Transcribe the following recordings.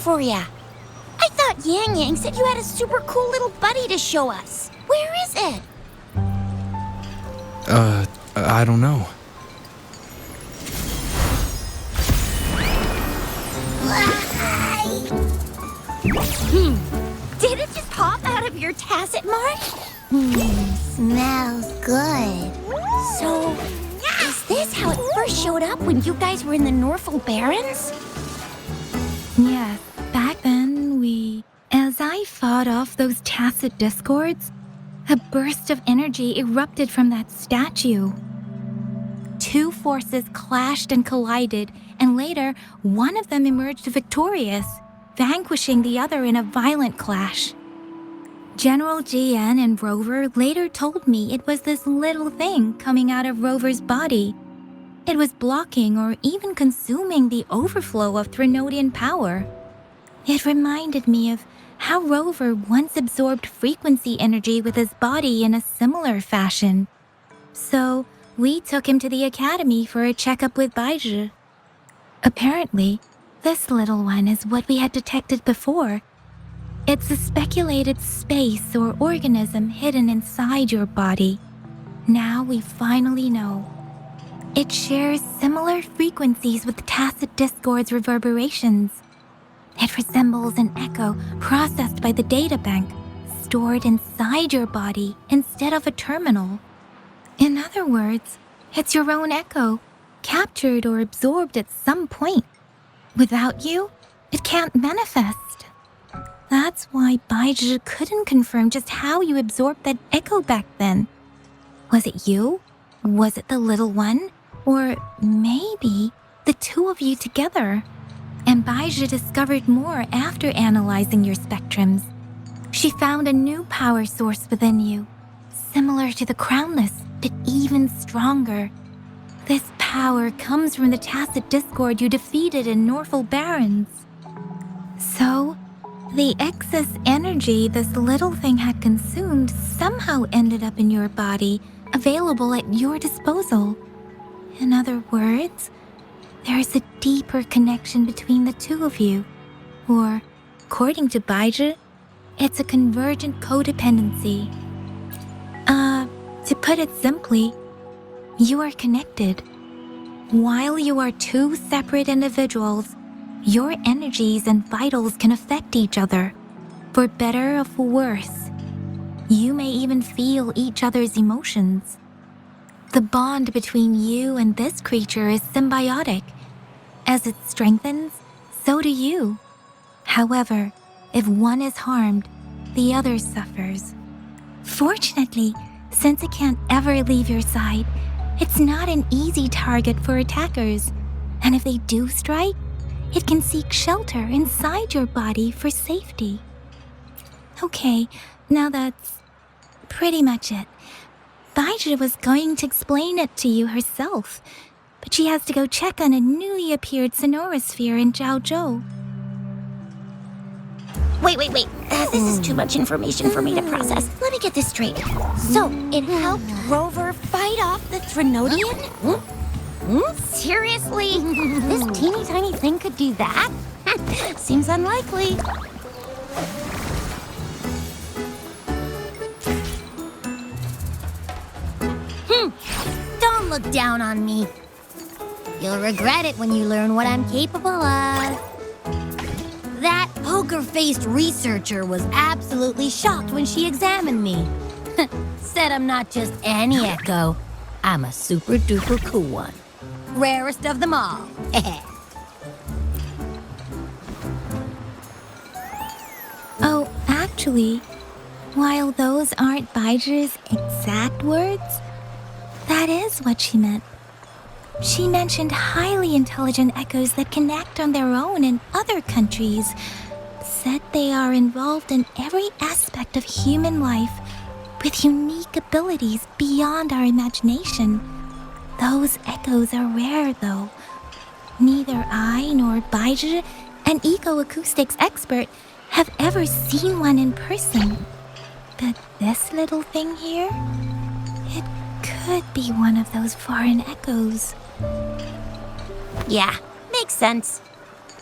for ya. I thought Yang Yang said you had a super cool little buddy to show us. Where is it? I don't know. Did it just pop out of your tacit mark? Smells good. So, is this how it first showed up when you guys were in the Norfolk Barrens? Yes, back then as I fought off those tacit discords, a burst of energy erupted from that statue. Two forces clashed and collided, and later, one of them emerged victorious, vanquishing the other in a violent clash. General GN and Rover later told me it was this little thing coming out of Rover's body. It was blocking or even consuming the overflow of Threnodian power. It reminded me of how Rover once absorbed frequency energy with his body in a similar fashion. So, we took him to the academy for a checkup with Baizhi. Apparently, this little one is what we had detected before. It's a speculated space or organism hidden inside your body. Now we finally know. It shares similar frequencies with tacit discord's reverberations. It resembles an echo processed by the data bank, stored inside your body instead of a terminal. In other words, it's your own echo, captured or absorbed at some point. Without you, it can't manifest. That's why Baizhi couldn't confirm just how you absorbed that echo back then. Was it you? Was it the little one? Or maybe the two of you together? And Baizhi discovered more after analyzing your spectrums. She found a new power source within you, similar to the Crownless, but even stronger. This power comes from the tacit discord you defeated in Norfolk Barrens. So, the excess energy this little thing had consumed somehow ended up in your body, available at your disposal. In other words, there's a deeper connection between the two of you. Or, according to Baizhi, it's a convergent codependency. To put it simply, you are connected. While you are two separate individuals, your energies and vitals can affect each other, for better or for worse. You may even feel each other's emotions. The bond between you and this creature is symbiotic. As it strengthens, so do you. However, if one is harmed, the other suffers. Fortunately, since it can't ever leave your side, it's not an easy target for attackers. And if they do strike, it can seek shelter inside your body for safety. Okay, now that's pretty much it. Baizhi was going to explain it to you herself, but she has to go check on a newly appeared sonorosphere in Zhaozhou. Wait. This is too much information for me to process. Let me get this straight. So, it helped Rover fight off the Threnodian? Seriously? This teeny tiny thing could do that? Seems unlikely. Don't look down on me. You'll regret it when you learn what I'm capable of. That poker-faced researcher was absolutely shocked when she examined me. Said I'm not just any echo. I'm a super-duper cool one. Rarest of them all. Oh, actually, while those aren't Baizhi's exact words, that is what she meant. She mentioned highly intelligent echoes that can act on their own in other countries. Said they are involved in every aspect of human life with unique abilities beyond our imagination. Those echoes are rare, though. Neither I nor Baizhi, an eco-acoustics expert, have ever seen one in person. But this little thing here, it could be one of those foreign echoes. Yeah, makes sense.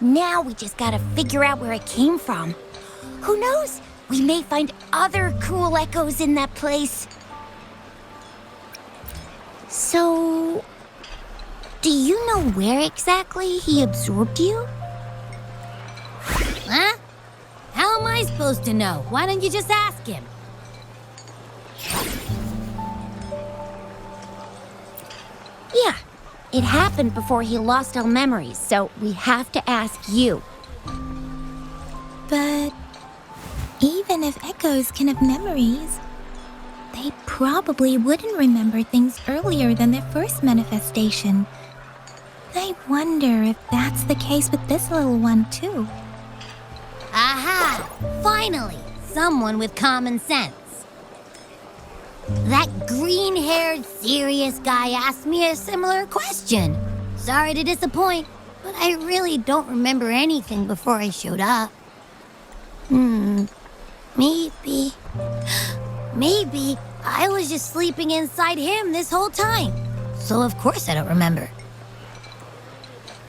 Now we just gotta figure out where it came from. Who knows? We may find other cool echoes in that place. So, do you know where exactly he absorbed you? Huh? How am I supposed to know? Why don't you just ask him? Yeah, it happened before he lost all memories, so we have to ask you. But even if echoes can have memories, they probably wouldn't remember things earlier than their first manifestation. I wonder if that's the case with this little one, too. Aha! Finally, someone with common sense. That green-haired, serious guy asked me a similar question. Sorry to disappoint, but I really don't remember anything before I showed up. Maybe I was just sleeping inside him this whole time. So of course I don't remember.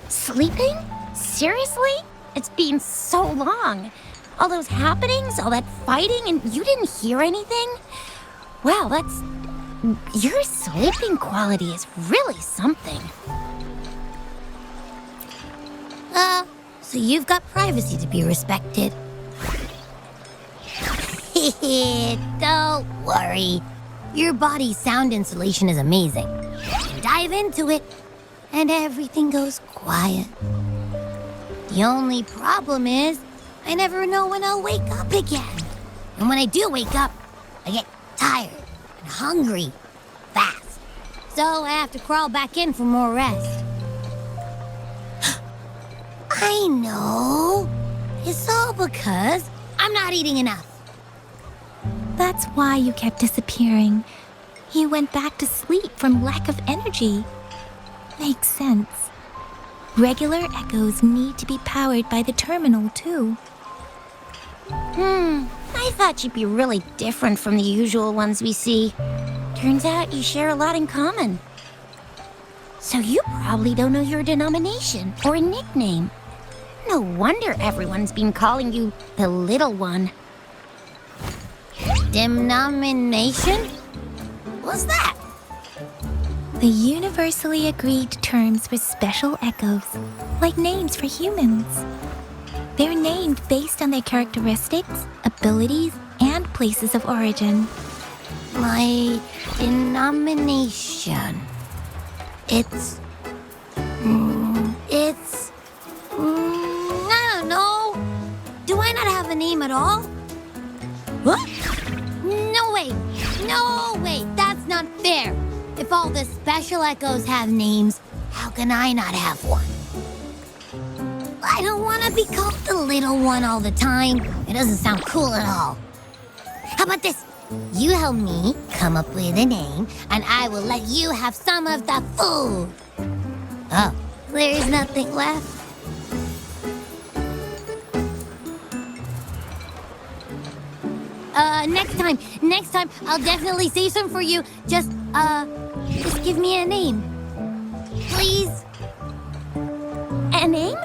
Sleeping? Seriously? It's been so long. All those happenings, all that fighting, and you didn't hear anything? Wow, your sleeping quality is really something. So you've got privacy to be respected. Don't worry. Your body's sound insulation is amazing. Dive into it, and everything goes quiet. The only problem is, I never know when I'll wake up again. And when I do wake up, I get tired and hungry fast. So I have to crawl back in for more rest. I know. It's all because I'm not eating enough. That's why you kept disappearing. You went back to sleep from lack of energy. Makes sense. Regular echoes need to be powered by the terminal, too. I thought you'd be really different from the usual ones we see. Turns out you share a lot in common. So you probably don't know your denomination or a nickname. No wonder everyone's been calling you the Little One. Denomination? What's that? The universally agreed terms for special echoes, like names for humans. They're named based on their characteristics, abilities, and places of origin. My denomination. It's... I don't know. Do I not have a name at all? What? No way. No way. That's not fair. If all the special echoes have names, how can I not have one? I don't want to be called the little one all the time. It doesn't sound cool at all. How about this? You help me come up with a name, and I will let you have some of the food. Oh, there's nothing left. Next time, I'll definitely say some for you. Just give me a name. Please? A name?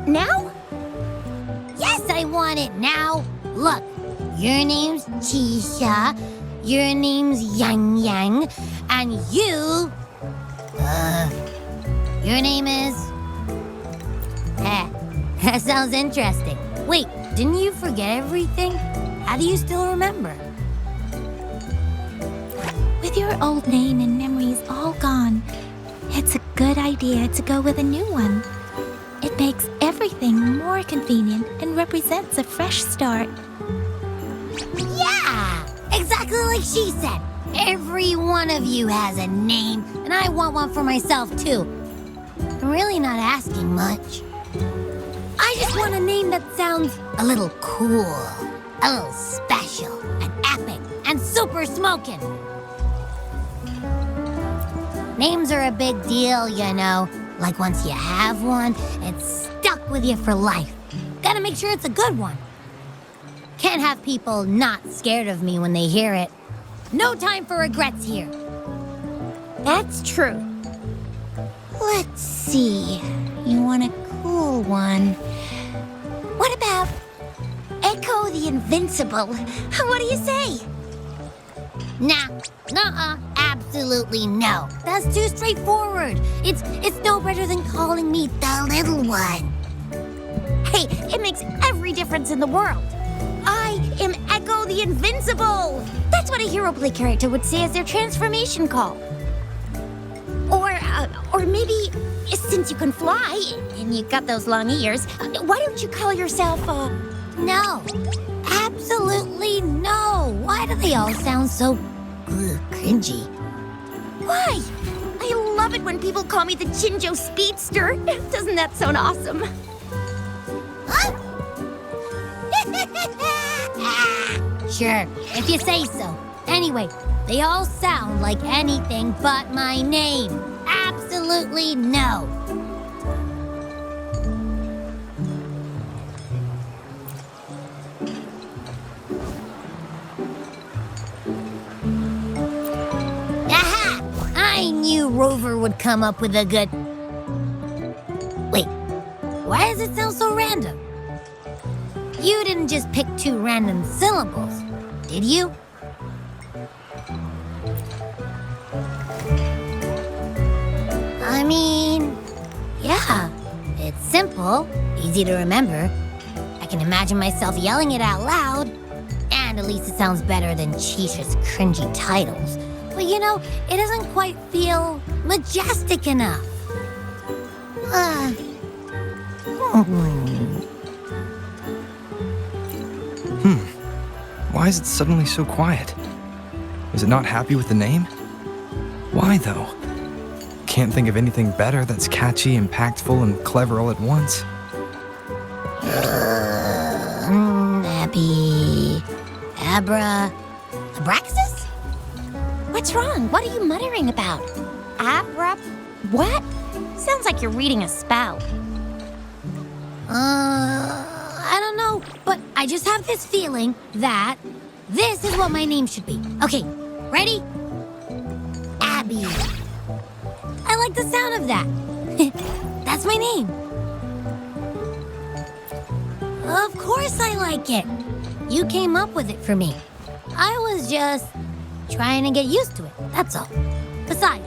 Now? Yes, I want it now. Look, your name's Tisha, your name's Yang Yang, and your name is... that sounds interesting. Wait, didn't you forget everything? How do you still remember? With your old name and memories all gone, it's a good idea to go with a new one. It makes everything more convenient and represents a fresh start. Yeah! Exactly like she said. Every one of you has a name, and I want one for myself, too. I'm really not asking much. I just want a name that sounds a little cool, a little special, and epic, and super smoking. Names are a big deal, you know. Like once you have one, it's stuck with you for life. Gotta make sure it's a good one. Can't have people not scared of me when they hear it. No time for regrets here. That's true. Let's see. You want a cool one. What about Echo the Invincible? What do you say? Nah, nuh-uh, absolutely no. That's too straightforward. It's no better than calling me the little one. Hey, it makes every difference in the world. I am Echo the Invincible. That's what a hero play character would say as their transformation call. Or maybe, since you can fly and you got those long ears, why don't you call yourself, No, absolutely no. Why do they all sound so cringy? Why? I love it when people call me the Jinjo Speedster. Doesn't that sound awesome? Huh? Sure, if you say so. Anyway, they all sound like anything but my name. Absolutely no. Aha! I knew Rover would come up with a good... Wait, why does it sound so random? You didn't just pick two random syllables, did you? I mean, yeah, it's simple, easy to remember. I can imagine myself yelling it out loud, and at least it sounds better than Chisha's cringy titles. But you know, it doesn't quite feel majestic enough. Why is it suddenly so quiet? Is it not happy with the name? Why, though? Can't think of anything better that's catchy, impactful, and clever all at once. Abby... Abraxas? What's wrong? What are you muttering about? What? Sounds like you're reading a spell. I don't know, but I just have this feeling that this is what my name should be. Okay, ready? Abby. I like the sound of that. That's my name. Of course I like it. You came up with it for me. I was just trying to get used to it, that's all. Besides,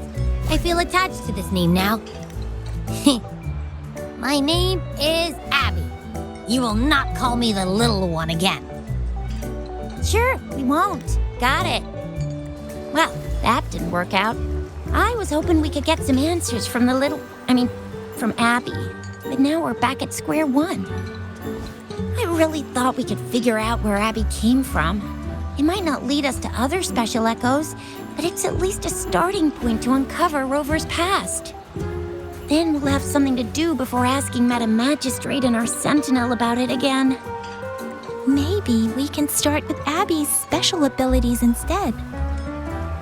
I feel attached to this name now. My name is Abby. You will not call me the little one again. Sure, we won't. Got it. Well, that didn't work out. I was hoping we could get some answers from from Abby. But now we're back at square one. I really thought we could figure out where Abby came from. It might not lead us to other special echoes, but it's at least a starting point to uncover Rover's past. Then we'll have something to do before asking Madam Magistrate and our Sentinel about it again. Maybe we can start with Abby's special abilities instead.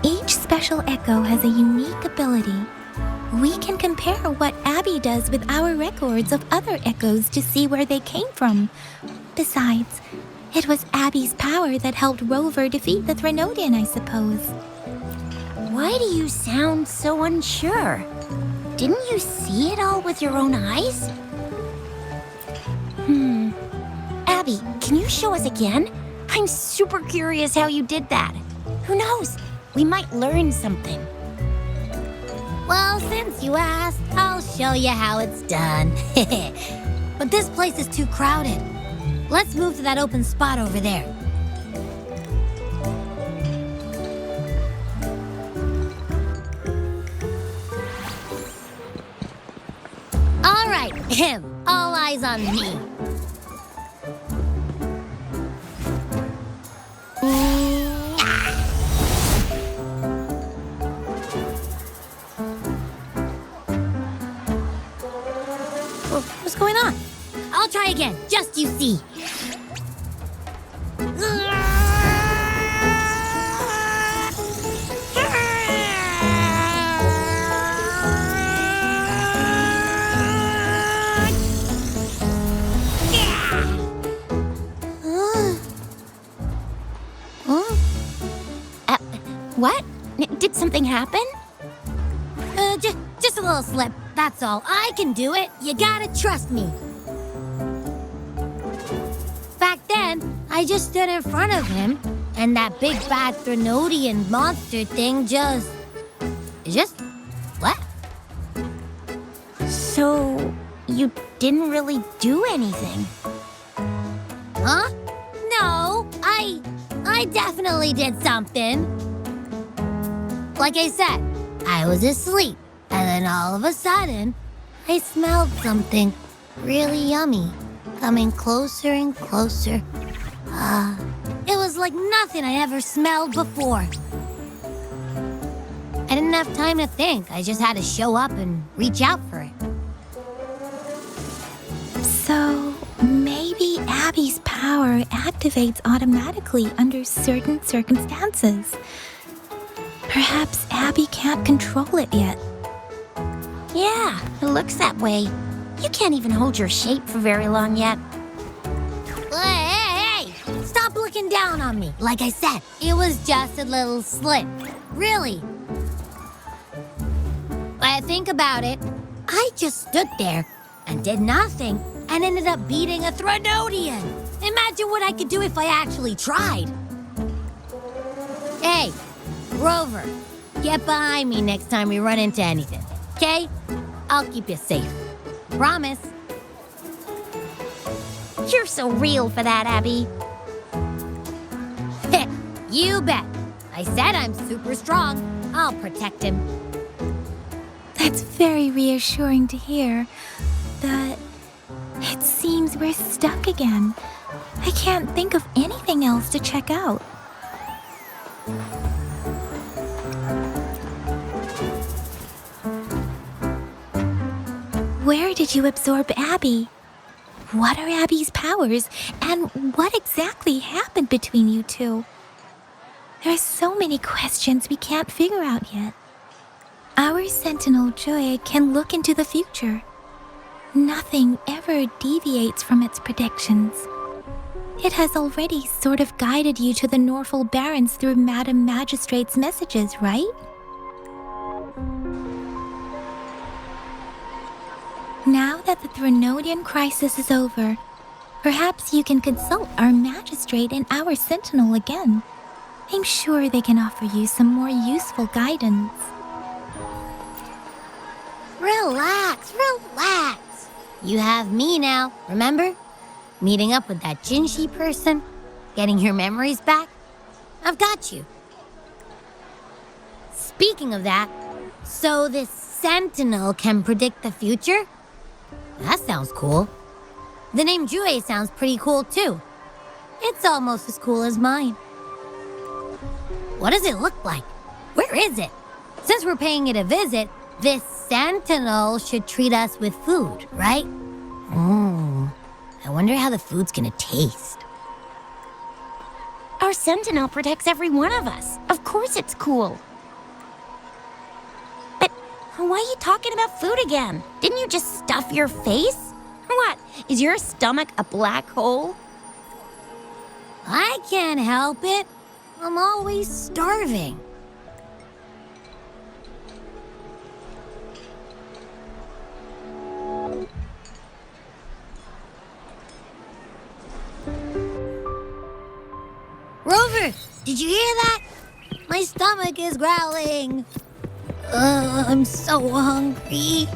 Each special echo has a unique ability. We can compare what Abby does with our records of other echoes to see where they came from. Besides, it was Abby's power that helped Rover defeat the Threnodian, I suppose. Why do you sound so unsure? Didn't you see it all with your own eyes? Abby, can you show us again? I'm super curious how you did that. Who knows? We might learn something. Well, since you asked, I'll show you how it's done. But this place is too crowded. Let's move to that open spot over there. All right, all eyes on me. What's going on? I'll try again, just you see. What? Did something happen? Just a a little slip, that's all. I can do it. You gotta trust me. Back then, I just stood in front of him, and that big bad Threnodian monster thing just left. So, you didn't really do anything? Huh? No, I definitely did something. Like I said, I was asleep, and then all of a sudden, I smelled something really yummy coming closer and closer. It was like nothing I ever smelled before. I didn't have time to think. I just had to show up and reach out for it. So, maybe Abby's power activates automatically under certain circumstances. Perhaps Abby can't control it yet. Yeah, it looks that way. You can't even hold your shape for very long yet. Hey! Stop looking down on me. Like I said, it was just a little slip. Really. When I think about it, I just stood there and did nothing and ended up beating a Threnodian. Imagine what I could do if I actually tried. Hey, Rover, get behind me next time we run into anything, okay? I'll keep you safe. Promise. You're so real for that, Abby. You bet. I said I'm super strong. I'll protect him. That's very reassuring to hear. But it seems we're stuck again. I can't think of anything else to check out. Where did you absorb Abby? What are Abby's powers, and what exactly happened between you two? There are so many questions we can't figure out yet. Our Sentinel Joy can look into the future. Nothing ever deviates from its predictions. It has already sort of guided you to the Norfolk Barrens through Madam Magistrate's messages, right? Now that the Threnodian crisis is over, perhaps you can consult our Magistrate and our Sentinel again. I'm sure they can offer you some more useful guidance. Relax, relax. You have me now, remember? Meeting up with that Jinshi person, getting your memories back. I've got you. Speaking of that, so this Sentinel can predict the future? That sounds cool. The name Jue sounds pretty cool too. It's almost as cool as mine. What does it look like? Where is it? Since we're paying it a visit, this Sentinel should treat us with food, right? I wonder how the food's gonna taste. Our Sentinel protects every one of us. Of course it's cool. But why are you talking about food again? Didn't you just stuff your face? What, is your stomach a black hole? I can't help it. I'm always starving. Rover, did you hear that? My stomach is growling. I'm so hungry.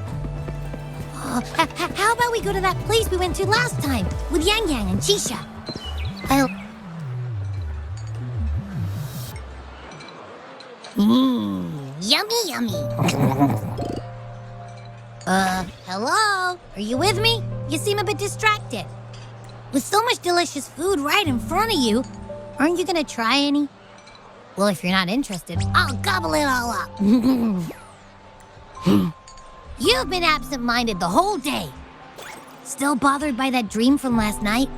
How about we go to that place we went to last time with Yang Yang and Chisha? Yummy, yummy. Hello? Are you with me? You seem a bit distracted. With so much delicious food right in front of you, aren't you gonna try any? Well, if you're not interested, I'll gobble it all up. You've been absent-minded the whole day. Still bothered by that dream from last night?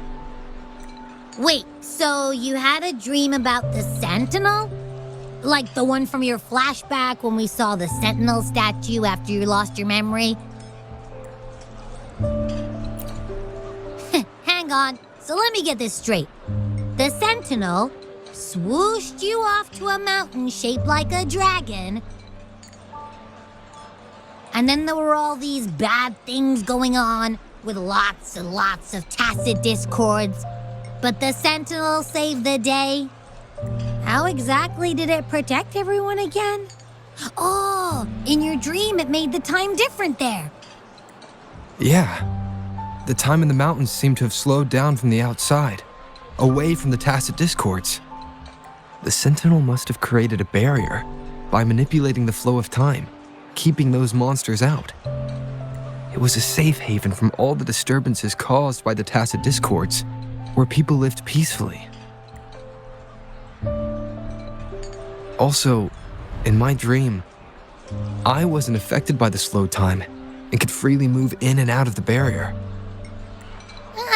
Wait, so you had a dream about the Sentinel? Like the one from your flashback when we saw the Sentinel statue after you lost your memory? Hang on, so let me get this straight. The Sentinel swooshed you off to a mountain shaped like a dragon. And then there were all these bad things going on with lots and lots of tacit discords. But the Sentinel saved the day. How exactly did it protect everyone again? Oh, in your dream it made the time different there. Yeah. The time in the mountains seemed to have slowed down from the outside, away from the tacit discords. The Sentinel must have created a barrier by manipulating the flow of time, keeping those monsters out. It was a safe haven from all the disturbances caused by the tacit discords, where people lived peacefully. Also, in my dream, I wasn't affected by the slow time and could freely move in and out of the barrier.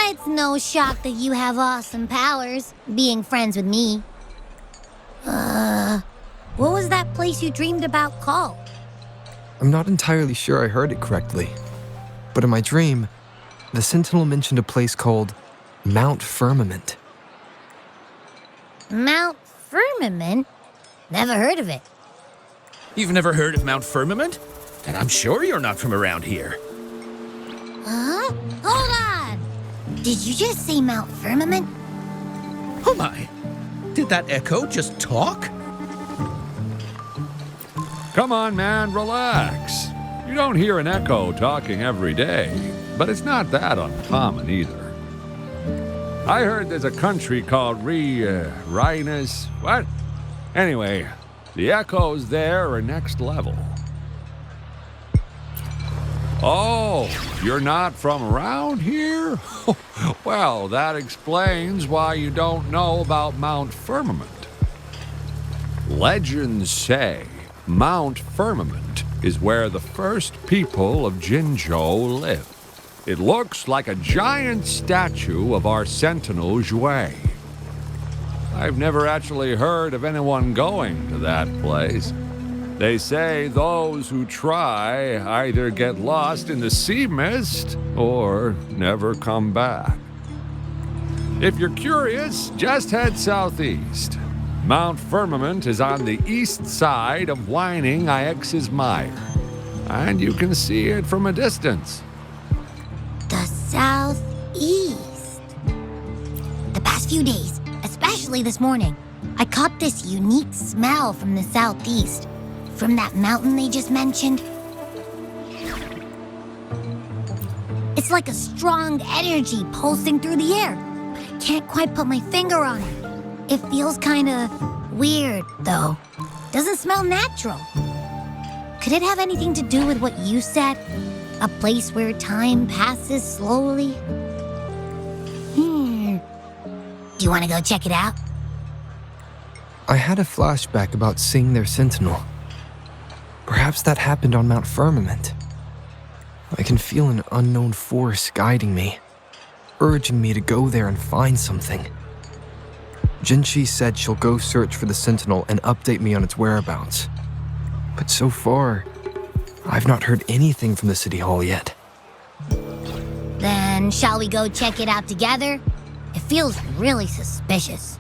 It's no shock that you have awesome powers, being friends with me. What was that place you dreamed about called? I'm not entirely sure I heard it correctly, but in my dream, the Sentinel mentioned a place called Mount Firmament. Mount Firmament? Never heard of it. You've never heard of Mount Firmament? Then I'm sure you're not from around here. Huh? Hold on! Did you just say Mount Firmament? Oh my! Did that echo just talk? Come on, man, relax. You don't hear an echo talking every day, but it's not that uncommon either. I heard there's a country called Rhinus. What? Anyway, the echoes there are next level. Oh, you're not from around here? Well, that explains why you don't know about Mount Firmament. Legends say Mount Firmament is where the first people of Jinzhou lived. It looks like a giant statue of our Sentinel Jue. I've never actually heard of anyone going to that place. They say those who try either get lost in the sea mist or never come back. If you're curious, just head southeast. Mount Firmament is on the east side of Whining Ix's Mire, and you can see it from a distance. The southeast. The past few days, especially this morning, I caught this unique smell from the southeast, from that mountain they just mentioned. It's like a strong energy pulsing through the air, but I can't quite put my finger on it. It feels kinda weird, though. Doesn't smell natural. Could it have anything to do with what you said? A place where time passes slowly? Do you want to go check it out? I had a flashback about seeing their Sentinel. Perhaps that happened on Mount Firmament. I can feel an unknown force guiding me, urging me to go there and find something. Jinchi said she'll go search for the Sentinel and update me on its whereabouts. But so far, I've not heard anything from the City Hall yet. Then shall we go check it out together? It feels really suspicious.